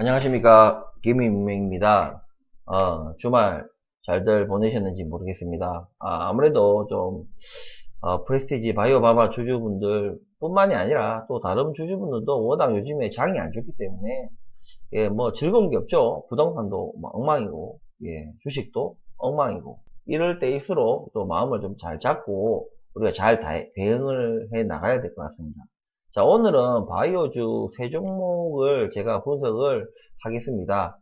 안녕하십니까. 김인명입니다. 주말 잘들 보내셨는지 모르겠습니다. 아무래도 좀, 프레스티지 바이오바바 주주분들 뿐만이 아니라 또 다른 주주분들도 워낙 요즘에 장이 안 좋기 때문에, 예, 뭐 즐거운 게 없죠. 부동산도 뭐 엉망이고, 예, 주식도 엉망이고. 이럴 때일수록 또 마음을 좀 잘 잡고 우리가 잘 대응을 해 나가야 될 것 같습니다. 자, 오늘은 바이오주 세 종목을 제가 분석을 하겠습니다.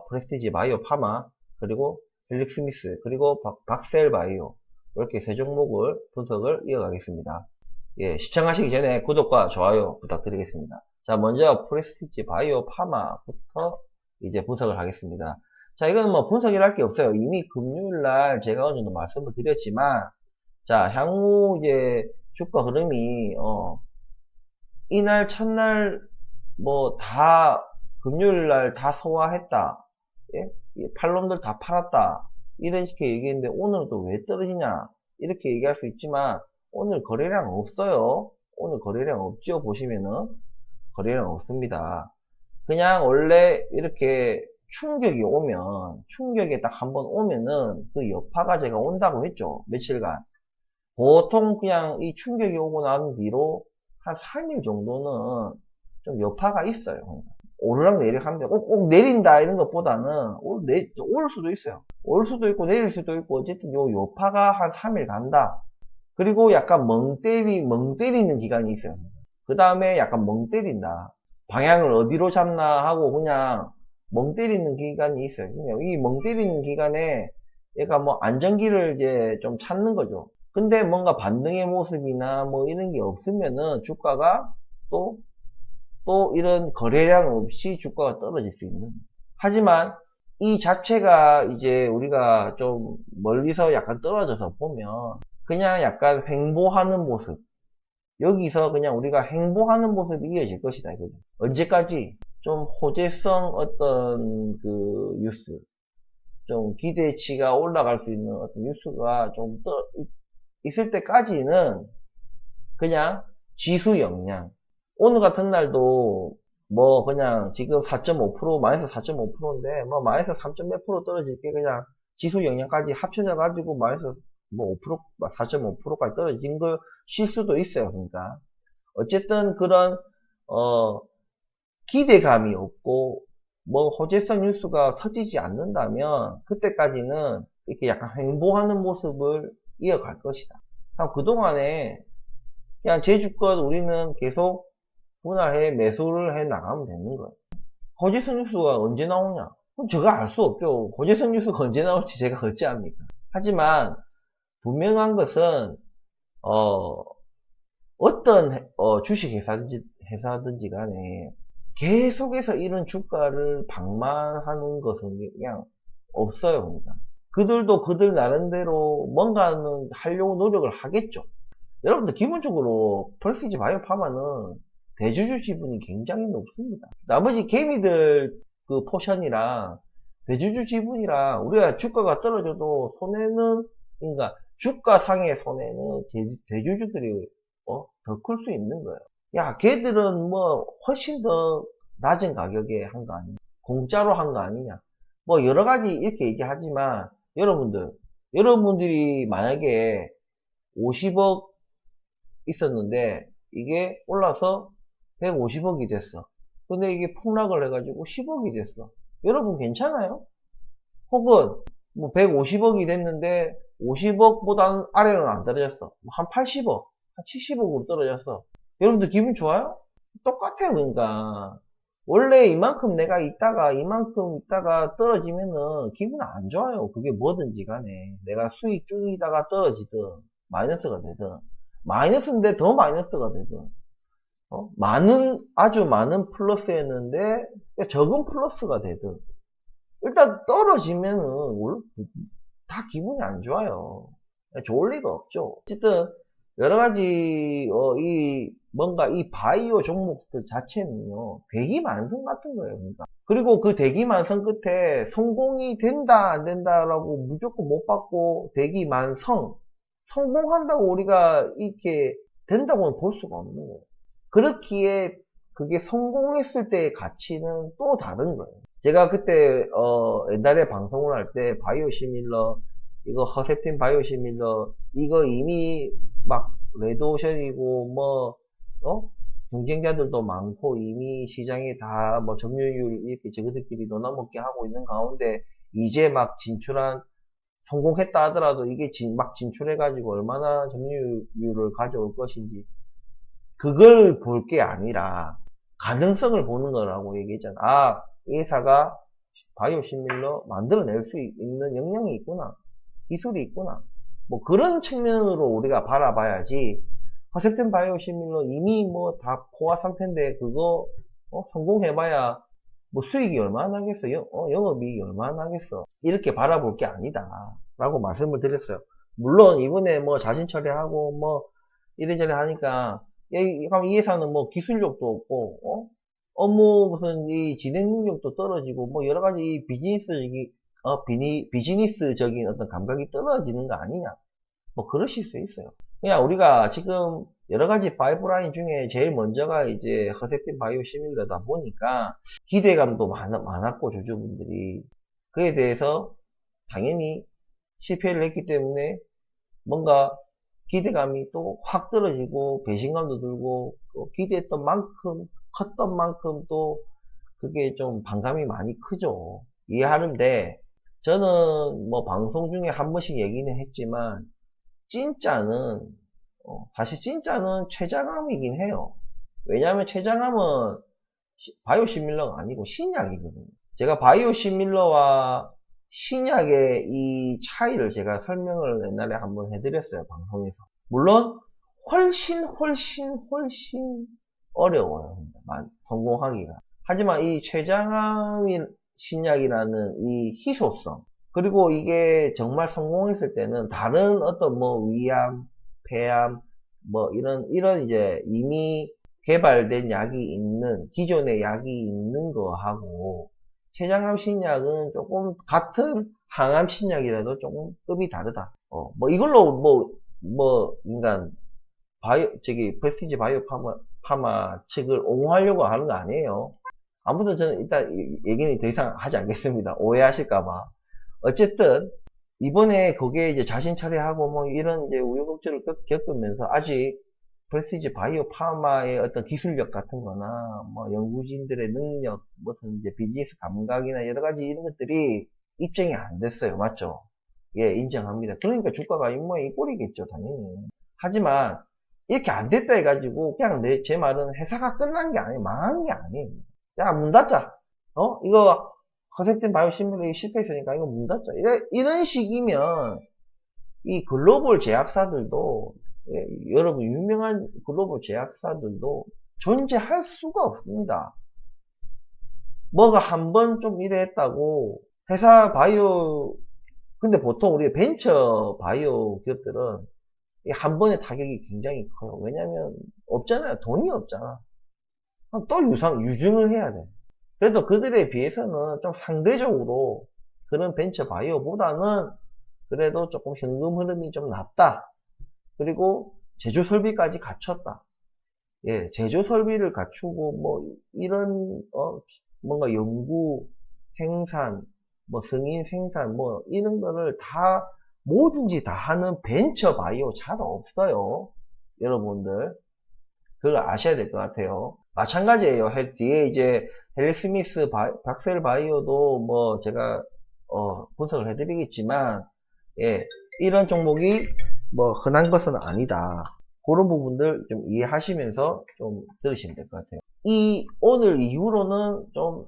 프레스티지 바이오 파마, 그리고 헬릭 스미스, 그리고 박셀 바이오. 이렇게 세 종목을 분석을 이어가겠습니다. 예, 시청하시기 전에 구독과 좋아요 부탁드리겠습니다. 자, 먼저 프레스티지 바이오 파마부터 이제 분석을 하겠습니다. 자, 이건 뭐 분석이랄 게 없어요. 이미 금요일날 제가 어느 정도 말씀을 드렸지만, 자, 향후 이제 주가 흐름이, 이날 첫날 뭐 다 금요일날 다 소화했다. 예? 팔놈들 다 팔았다. 이런 식의 얘기했는데 오늘도 왜 떨어지냐? 이렇게 얘기할 수 있지만 오늘 거래량 없어요. 오늘 거래량 없죠. 보시면은 거래량 없습니다. 그냥 원래 이렇게 충격이 오면 충격에 딱 한번 오면은 그 여파가 제가 온다고 했죠. 며칠간. 보통 그냥 이 충격이 오고 난 뒤로 한 3일 정도는 좀 여파가 있어요. 오르락 내리락 하면 꼭 내린다 이런 것보다는 올 수도 있어요. 올 수도 있고 내릴 수도 있고 어쨌든 요 여파가 한 3일 간다. 그리고 약간 멍 때리는 기간이 있어요. 그 다음에 약간 멍 때린다. 방향을 어디로 잡나 하고 그냥 멍 때리는 기간이 있어요. 그냥 이 멍 때리는 기간에 얘가 뭐 안정기를 이제 좀 찾는 거죠. 근데 뭔가 반등의 모습이나 뭐 이런 게 없으면은 주가가 또 이런 거래량 없이 주가가 떨어질 수 있는. 하지만 이 자체가 이제 우리가 좀 멀리서 약간 떨어져서 보면 그냥 약간 횡보하는 모습. 여기서 그냥 우리가 횡보하는 모습이 이어질 것이다. 이거죠. 언제까지? 좀 호재성 어떤 그 뉴스, 좀 기대치가 올라갈 수 있는 어떤 뉴스가 좀 있을 때까지는 그냥 지수 역량. 오늘 같은 날도 뭐 그냥 지금 4.5% 마이너스 4.5%인데 뭐 마이너스 3. 몇 프로 떨어질 게 그냥 지수 영향까지 합쳐져 가지고 마이너스 뭐 5%, 4.5%까지 떨어진 것일 수도 있어요. 그러니까 어쨌든 그런 기대감이 없고 뭐 호재성 뉴스가 터지지 않는다면 그때까지는 이렇게 약간 횡보하는 모습을 이어갈 것이다. 그동안에 그냥 제주권 우리는 계속 분할해 매수를 해 나가면 되는 거예요. 호재성 뉴스가 언제 나오냐? 그럼 제가 알 수 없죠. 호재성 뉴스가 언제 나올지 제가 어찌 압니까? 하지만 분명한 것은 어떤 주식 회사든지 간에 계속해서 이런 주가를 방만하는 것은 그냥 없어요. 그러니까. 그들도 그들 나름대로 뭔가는 하려고 노력을 하겠죠. 여러분들 기본적으로 프레스티지 바이오 파마는 대주주 지분이 굉장히 높습니다. 나머지 개미들 그 포션이랑 대주주 지분이랑 우리가 주가가 떨어져도 손해는, 그러니까 주가 상의 손해는 대주주들이 더 클 수 있는 거예요. 야, 걔들은 뭐 훨씬 더 낮은 가격에 한 거 아니냐, 공짜로 한 거 아니냐, 뭐 여러 가지 이렇게 얘기하지만 여러분들이 만약에 50억 있었는데 이게 올라서 150억이 됐어. 근데 이게 폭락을 해가지고 10억이 됐어. 여러분 괜찮아요? 혹은 뭐 150억이 됐는데 50억보다는 아래로는 안 떨어졌어. 한 80억, 한 70억으로 떨어졌어. 여러분들 기분 좋아요? 똑같아요. 그러니까 원래 이만큼 내가 이만큼 있다가 떨어지면은 기분 안 좋아요. 그게 뭐든지 간에 내가 수익 중이다가 떨어지든 마이너스가 되든, 마이너스인데 더 마이너스가 되든, 아주 많은 플러스였는데 적은 플러스가 되든, 일단 떨어지면은 다 기분이 안 좋아요. 좋을 리가 없죠. 어쨌든 여러 가지 뭔가 이 바이오 종목들 자체는요 대기만성 같은 거예요. 그러니까. 그리고 그 대기만성 끝에 성공이 된다 안 된다라고 무조건 못 받고, 대기만성 성공한다고 우리가 이렇게 된다고는 볼 수가 없는 거예요. 그렇기에 그게 성공했을 때의 가치는 또 다른 거예요. 제가 그때 옛날에 방송을 할 때 바이오시밀러 이거 허셉틴 바이오시밀러 이거 이미 막 레드오션이고 뭐 경쟁자들도 많고 이미 시장에 다 뭐 점유율 이렇게 저희들끼리 너나먹게 하고 있는 가운데 이제 막 진출한 성공했다 하더라도 이게 막 진출해가지고 얼마나 점유율을 가져올 것인지 그걸 볼 게 아니라 가능성을 보는 거라고 얘기했잖아. 아, 이 회사가 바이오시밀러 만들어낼 수 있는 역량이 있구나. 기술이 있구나. 뭐 그런 측면으로 우리가 바라봐야지 허셉텐 바이오시밀러 이미 뭐 다 포화 상태인데 그거 성공해봐야 뭐 수익이 얼마나 나겠어? 영업이익이 얼마나 나겠어? 이렇게 바라볼 게 아니다. 라고 말씀을 드렸어요. 물론 이번에 뭐 자진 처리하고 뭐 이래저래 하니까 이 회사는 뭐 기술력도 없고 업무 무슨 이 진행 능력도 떨어지고 뭐 여러 가지 비즈니스적인 어떤 감각이 떨어지는 거 아니냐? 뭐 그러실 수 있어요. 그냥 우리가 지금 여러 가지 파이프라인 중에 제일 먼저가 이제 허셉틴 바이오시밀러다 보니까 기대감도 많았고 주주분들이 그에 대해서 당연히 실패를 했기 때문에 뭔가 기대감이 또 확 떨어지고 배신감도 들고 또 기대했던 만큼 컸던 만큼 또 그게 좀 반감이 많이 크죠. 이해하는데 저는 뭐 방송 중에 한 번씩 얘기는 했지만 진짜는 사실 진짜는 최장암이긴 해요. 왜냐하면 최장암은 바이오시밀러가 아니고 신약이거든요. 제가 바이오시밀러와 신약의 이 차이를 제가 설명을 옛날에 한번 해드렸어요. 방송에서. 물론 훨씬 어려워요. 성공하기가. 하지만 이 최장암 신약이라는 이 희소성 그리고 이게 정말 성공했을 때는 다른 어떤 뭐 위암, 폐암 뭐 이런 이제 이미 개발된 약이 있는 기존의 약이 있는 거하고 췌장암 신약은 조금 같은 항암 신약이라도 조금 급이 다르다. 뭐 이걸로 인간 프레스티지 바이오 파마 측을 옹호하려고 하는 거 아니에요. 아무튼 저는 일단 얘기는 더 이상 하지 않겠습니다. 오해하실까봐. 어쨌든 이번에 거기에 이제 자신 처리하고 뭐 이런 이제 우여곡절을 겪으면서 아직 프레스티지 바이오 파마의 어떤 기술력 같은 거나 뭐 연구진들의 능력 무슨 이제 비즈니스 감각이나 여러 가지 이런 것들이 입증이 안 됐어요. 맞죠? 예, 인정합니다. 그러니까 주가가 이 꼴이겠죠, 당연히. 하지만 이렇게 안 됐다 해가지고 그냥 제 말은 회사가 끝난 게 아니에요. 망한 게 아니에요. 야, 문 닫자. 이거 허셉틴 바이오시밀러 실패했으니까 이거 문 닫자. 이런 식이면 이 글로벌 제약사들도 여러분 유명한 글로벌 제약사들도 존재할 수가 없습니다. 뭐가 한번 좀 이래 했다고 회사 바이오 근데 보통 우리 벤처 바이오 기업들은 한 번의 타격이 굉장히 커요. 왜냐면 없잖아요. 돈이 없잖아. 또 유증을 해야 돼. 그래도 그들에 비해서는 좀 상대적으로 그런 벤처 바이오보다는 그래도 조금 현금 흐름이 좀 낮다. 그리고 제조 설비까지 갖췄다. 예, 제조 설비를 갖추고 뭐 이런 뭔가 연구, 생산, 뭐 승인 생산 뭐 이런 거를 다 뭐든지 다 하는 벤처 바이오 잘 없어요. 여러분들 그걸 아셔야 될 것 같아요. 마찬가지예요. 뒤에 이제 헬릭스미스 박셀 바이오도 뭐 제가 분석을 해드리겠지만 예, 이런 종목이 뭐 흔한 것은 아니다. 그런 부분들 좀 이해하시면서 좀 들으시면 될 것 같아요. 오늘 이후로는 좀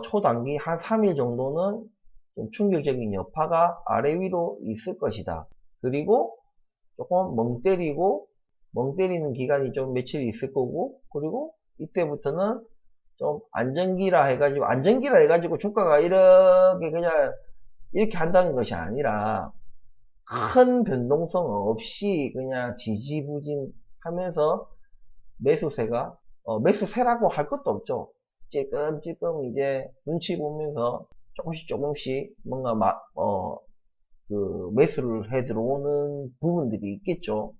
초단기 한 3일 정도는 좀 충격적인 여파가 아래 위로 있을 것이다. 그리고 조금 멍 때리는 기간이 좀 며칠 있을 거고, 그리고 이때부터는 좀 안정기라 해가지고 주가가 이렇게 그냥 이렇게 한다는 것이 아니라 큰 변동성 없이 그냥 지지부진 하면서 매수세라고 할 것도 없죠. 찔끔찔끔 이제 눈치 보면서 조금씩 뭔가 매수를 해 들어오는 부분들이 있겠죠.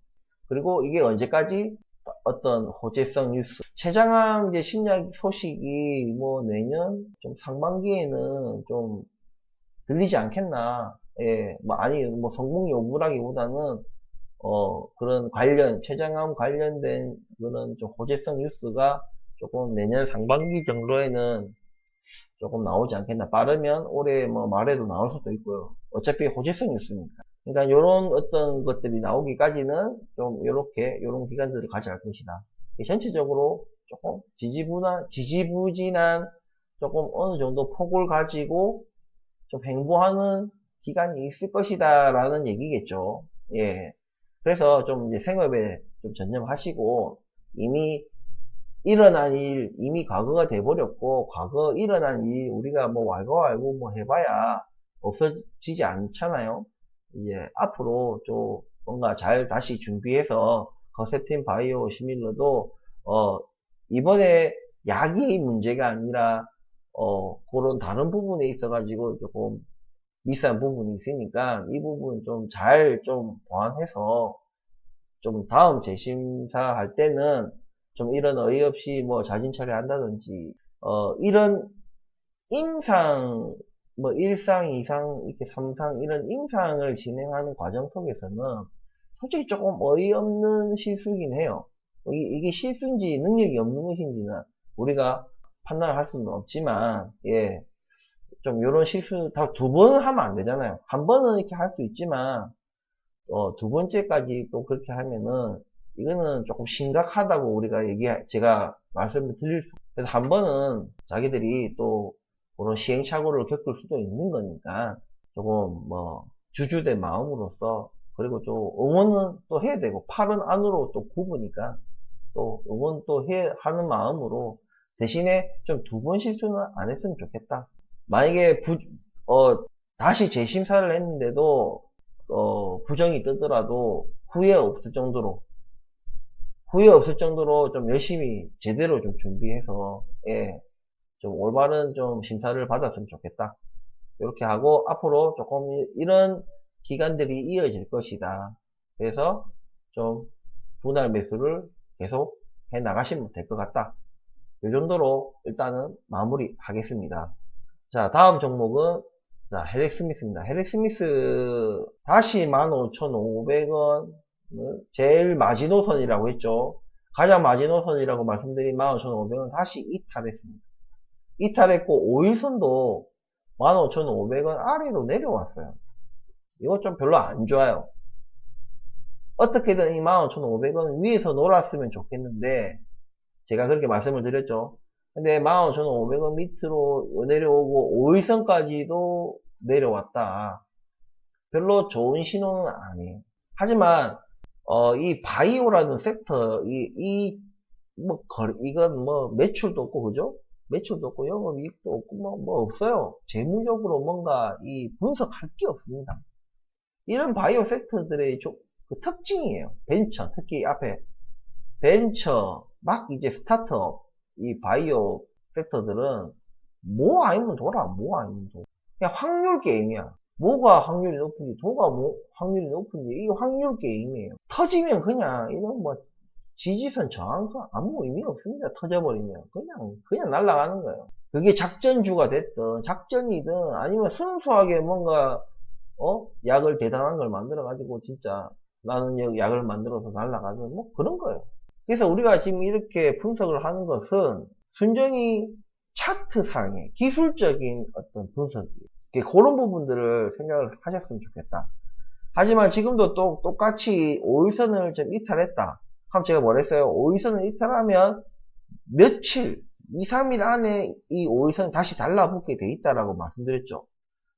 그리고 이게 언제까지 어떤 호재성 뉴스. 최장암 이제 신약 소식이 뭐 내년 좀 상반기에는 좀 들리지 않겠나. 예, 뭐 아니 뭐 성공 여부라기보다는 그런 췌장암 관련된 그런 좀 호재성 뉴스가 조금 내년 상반기 정도에는 조금 나오지 않겠나. 빠르면 올해 뭐 말에도 나올 수도 있고요. 어차피 호재성 뉴스니까. 그러니까 이런 어떤 것들이 나오기까지는 좀 요런 기간들을 가져갈 것이다. 전체적으로 조금 지지부진한 조금 어느 정도 폭을 가지고 좀 횡보하는 기간이 있을 것이다 라는 얘기겠죠. 예. 그래서 좀 이제 생업에 좀 전념하시고, 이미 일어난 일, 이미 과거가 돼버렸고, 과거 일어난 일, 우리가 뭐 왈가왈부 뭐 해봐야 없어지지 않잖아요. 이제 앞으로 좀 뭔가 잘 다시 준비해서 거세틴 바이오 시밀러도, 이번에 약이 문제가 아니라, 그런 다른 부분에 있어가지고 조금 미세한 부분이 있으니까 이 부분 좀 잘 좀 보완해서 좀 다음 재심사 할 때는 좀 이런 어이없이 뭐 자진 처리한다든지 이런 임상 뭐 1상, 2상, 이렇게 3상 이런 임상을 진행하는 과정 속에서는 솔직히 조금 어이없는 실수이긴 해요. 이게 실수인지 능력이 없는 것인지는 우리가 판단을 할 수는 없지만, 예, 좀 이런 실수 다 두 번 하면 안 되잖아요. 한 번은 이렇게 할 수 있지만 두 번째까지 또 그렇게 하면은 이거는 조금 심각하다고 제가 말씀을 드릴 수. 그래서 한 번은 자기들이 또 그런 시행착오를 겪을 수도 있는 거니까 조금 뭐 주주된 마음으로서, 그리고 또 응원은 또 해야 되고 팔은 안으로 또 굽으니까 또 응원 또 하는 마음으로, 대신에 좀 두 번 실수는 안 했으면 좋겠다. 만약에 다시 재심사를 했는데도 부정이 뜨더라도 후회 없을 정도로 좀 열심히 제대로 좀 준비해서, 예, 좀 올바른 좀 심사를 받았으면 좋겠다. 이렇게 하고 앞으로 조금 이런 기간들이 이어질 것이다. 그래서 좀 분할 매수를 계속 해 나가시면 될 것 같다. 이 정도로 일단은 마무리 하겠습니다. 자, 다음 종목은 자, 헬릭스미스입니다. 헬릭스미스 다시 15,500원을 제일 마지노선이라고 했죠. 가장 마지노선이라고 말씀드린 15,500원 다시 이탈했습니다. 이탈했고 5일선도 15,500원 아래로 내려왔어요. 이거 좀 별로 안 좋아요. 어떻게든 이 15,500원 위에서 놀았으면 좋겠는데 제가 그렇게 말씀을 드렸죠. 근데 15,500원 밑으로 내려오고 5일선까지도 내려왔다. 별로 좋은 신호는 아니에요. 하지만 이 바이오라는 섹터 이건 뭐 매출도 없고, 그죠? 매출도 없고 영업이익도 없고 뭐 없어요. 재무적으로 뭔가 이 분석할 게 없습니다. 이런 바이오 섹터들의 그 특징이에요. 벤처, 특히 앞에 벤처 막 이제 스타트업 이 바이오 섹터들은 뭐 아니면 돌아, 뭐 아니면 돌아. 그냥 확률 게임이야. 뭐가 확률이 높은지, 도가 뭐 확률이 높은지, 이게 확률 게임이에요. 터지면 그냥 이런 뭐 지지선, 저항선 아무 의미 없습니다. 터져버리면 그냥 날아가는 거예요. 그게 작전주가 됐든 작전이든 아니면 순수하게 뭔가 약을 대단한 걸 만들어 가지고 진짜 나는 약을 만들어서 날아가는 뭐 그런 거예요. 그래서 우리가 지금 이렇게 분석을 하는 것은 순전히 차트상의 기술적인 어떤 분석이에요. 그런 부분들을 생각을 하셨으면 좋겠다. 하지만 지금도 또 똑같이 5일선을 좀 이탈했다. 그럼 제가 뭐랬어요? 5일선을 이탈하면 며칠, 2, 3일 안에 이 5일선이 다시 달라붙게 돼 있다라고 말씀드렸죠.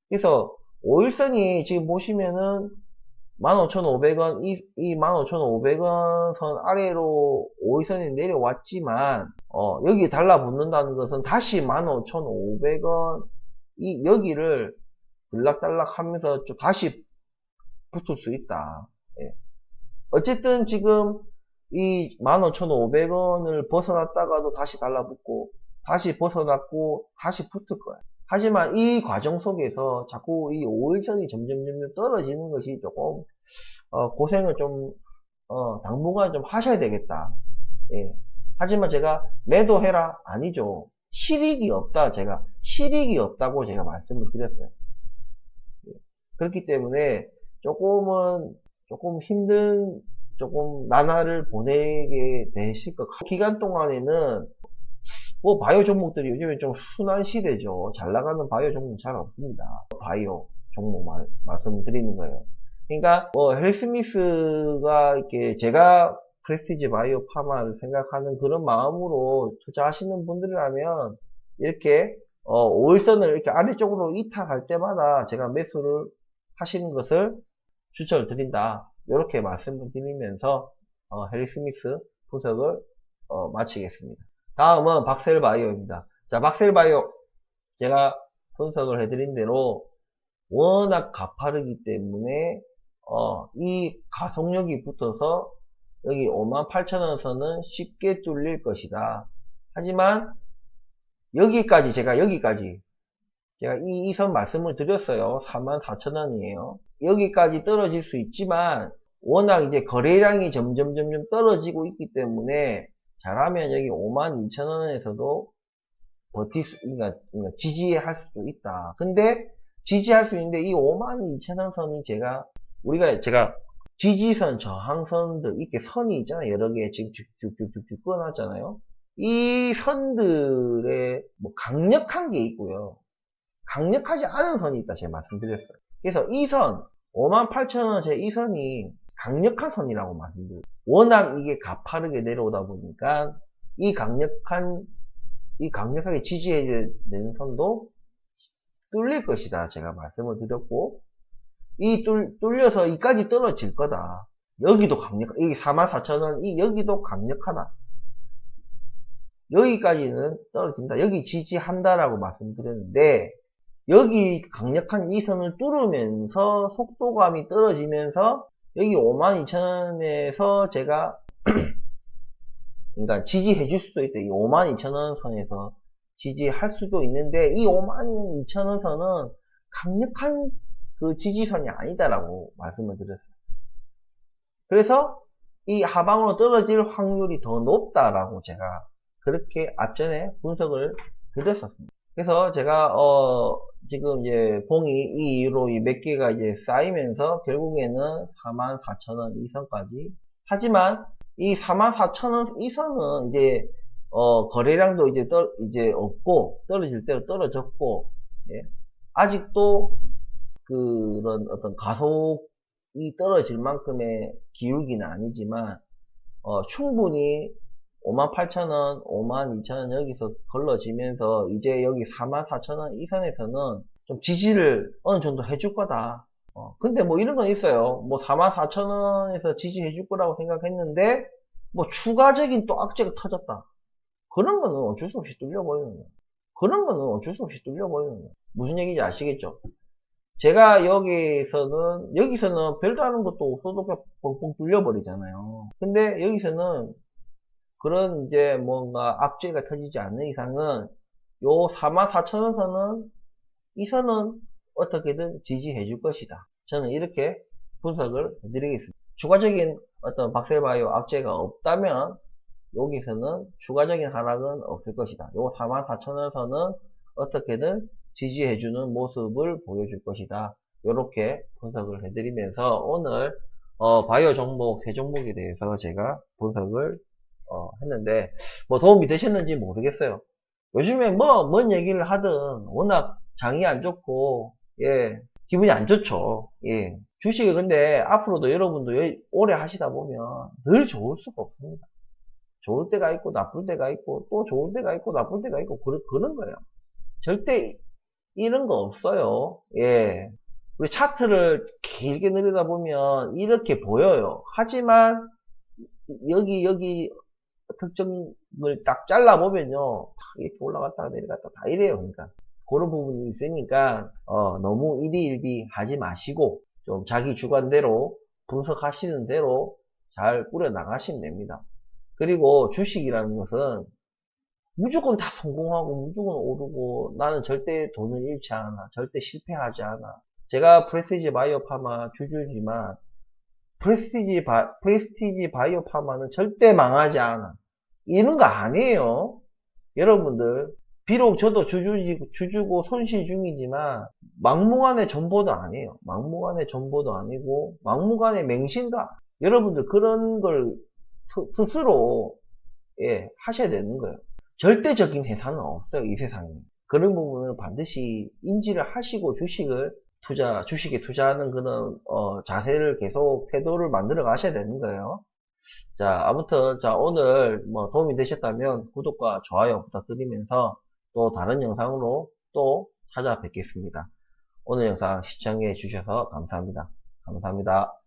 그래서 5일선이 지금 보시면은 15,500원, 이 15,500원 선 아래로 5일선이 내려왔지만, 여기 달라붙는다는 것은 다시 15,500원, 여기를 들락달락 하면서 좀 다시 붙을 수 있다. 예. 어쨌든 지금 이 15,500원을 벗어났다가도 다시 달라붙고, 다시 벗어났고, 다시 붙을 거야. 하지만 이 과정 속에서 자꾸 이 5일선이 점점 떨어지는 것이 조금 고생을 좀 당분간 좀 하셔야 되겠다. 예. 하지만 제가 매도해라? 아니죠. 실익이 없다. 제가 실익이 없다고 제가 말씀을 드렸어요. 예. 그렇기 때문에 조금 힘든 나날을 보내게 되실 것 같아요. 기간 동안에는 뭐 바이오 종목들이 요즘에 좀 순환 시대죠. 잘 나가는 바이오 종목 잘 없습니다. 바이오 종목 말씀드리는 거예요. 그러니까 뭐 헬스미스가 이렇게 제가 프레스티지 바이오 파마를 생각하는 그런 마음으로 투자하시는 분들이라면 이렇게 5일선을 이렇게 아래쪽으로 이탈할 때마다 제가 매수를 하시는 것을 추천을 드린다. 이렇게 말씀을 드리면서 헬스미스 분석을 마치겠습니다. 다음은 박셀바이오입니다. 자, 박셀바이오 제가 분석을 해드린 대로 워낙 가파르기 때문에 이 가속력이 붙어서 여기 58,000원 선은 쉽게 뚫릴 것이다. 하지만 여기까지 제가 이 선 말씀을 드렸어요. 44,000원이에요. 여기까지 떨어질 수 있지만 워낙 이제 거래량이 점점 떨어지고 있기 때문에 잘하면 여기 52,000원에서도 그러니까 지지할 수도 있다. 근데 지지할 수 있는데 이 52,000원 선이 제가 지지선, 저항선들 이렇게 선이 있잖아요. 여러 개 지금 쭉쭉쭉쭉 끊어놨잖아요. 이 선들의 뭐 강력한 게 있고요. 강력하지 않은 선이 있다. 제가 말씀드렸어요. 그래서 이 선, 58,000원 제 이 선이 강력한 선이라고 말씀드려요. 워낙 이게 가파르게 내려오다 보니까 이 강력하게 지지해야 되는 선도 뚫릴 것이다. 제가 말씀을 드렸고, 뚫려서 이까지 떨어질 거다. 여기도 여기 44,000원, 여기도 강력하다. 여기까지는 떨어진다. 여기 지지한다라고 말씀드렸는데, 여기 강력한 이 선을 뚫으면서 속도감이 떨어지면서 여기 52,000원에서 제가 그러니까 지지해 줄 수도 있다. 이 52,000원 선에서 지지할 수도 있는데 이 52,000원 선은 강력한 그 지지선이 아니다라고 말씀을 드렸어요. 그래서 이 하방으로 떨어질 확률이 더 높다라고 제가 그렇게 앞전에 분석을 드렸었습니다. 그래서 제가 지금 이제 봉이 이 이후로 몇 개가 이제 쌓이면서 결국에는 44,000원 이 선까지. 하지만 이 44,000원 이 선은 이제 거래량도 이제 없고 떨어질 대로 떨어졌고, 예. 아직도 그런 어떤 가속이 떨어질 만큼의 기울기는 아니지만 충분히 58,000원, 52,000원 여기서 걸러지면서 이제 여기 44,000원 이 선에서는 좀 지지를 어느 정도 해줄 거다. 근데 뭐 이런 건 있어요. 뭐 44,000원에서 지지해 줄 거라고 생각했는데 뭐 추가적인 또 악재가 터졌다. 그런 거는 어쩔 수 없이 뚫려버리는 거예요. 무슨 얘기인지 아시겠죠? 제가 여기서는 별도 하는 것도 없어도 그냥 뻥뻥 뚫려버리잖아요. 근데 여기서는 그런 이제 뭔가 악재가 터지지 않는 이상은 요 44,000원 선은 이 선은 어떻게든 지지해 줄 것이다. 저는 이렇게 분석을 해드리겠습니다. 추가적인 어떤 박셀바이오 악재가 없다면 여기서는 추가적인 하락은 없을 것이다. 요 44,000원 선은 어떻게든 지지해주는 모습을 보여줄 것이다. 이렇게 분석을 해드리면서 오늘 바이오 종목 3종목에 대해서 제가 분석을 했는데 뭐 도움이 되셨는지 모르겠어요. 요즘에 뭔 얘기를 하든 워낙 장이 안 좋고 예 기분이 안 좋죠. 예 주식을 근데 앞으로도 여러분도 오래 하시다 보면 늘 좋을 수가 없습니다. 좋을 때가 있고 나쁠 때가 있고 또 좋을 때가 있고 나쁠 때가 있고 그런 거예요. 절대 이런 거 없어요. 예. 우리 차트를 길게 내려다보면 이렇게 보여요. 하지만 여기 특정을 딱 잘라보면요. 이렇게 올라갔다가 내려갔다 다 이래요. 그러니까 그런 부분이 있으니까 너무 일희일비 하지 마시고 좀 자기 주관대로 분석하시는 대로 잘 꾸려나가시면 됩니다. 그리고 주식이라는 것은 무조건 다 성공하고 무조건 오르고 나는 절대 돈을 잃지 않아. 절대 실패하지 않아. 제가 프레스티지 바이오 파마 주주지만 프레스티지 바이오 파마는 절대 망하지 않아. 이런 거 아니에요. 여러분들, 비록 저도 주주고 손실 중이지만, 막무가내 전보도 아니에요. 막무가내 전보도 아니고, 막무가내 맹신도, 여러분들 그런 걸 스스로, 예, 하셔야 되는 거예요. 절대적인 재산은 없어요, 이 세상에. 그런 부분을 반드시 인지를 하시고 주식에 투자하는 그런, 자세를 계속 태도를 만들어 가셔야 되는 거예요. 자, 아무튼, 자, 오늘 뭐 도움이 되셨다면 구독과 좋아요 부탁드리면서 또 다른 영상으로 또 찾아뵙겠습니다. 오늘 영상 시청해 주셔서 감사합니다. 감사합니다.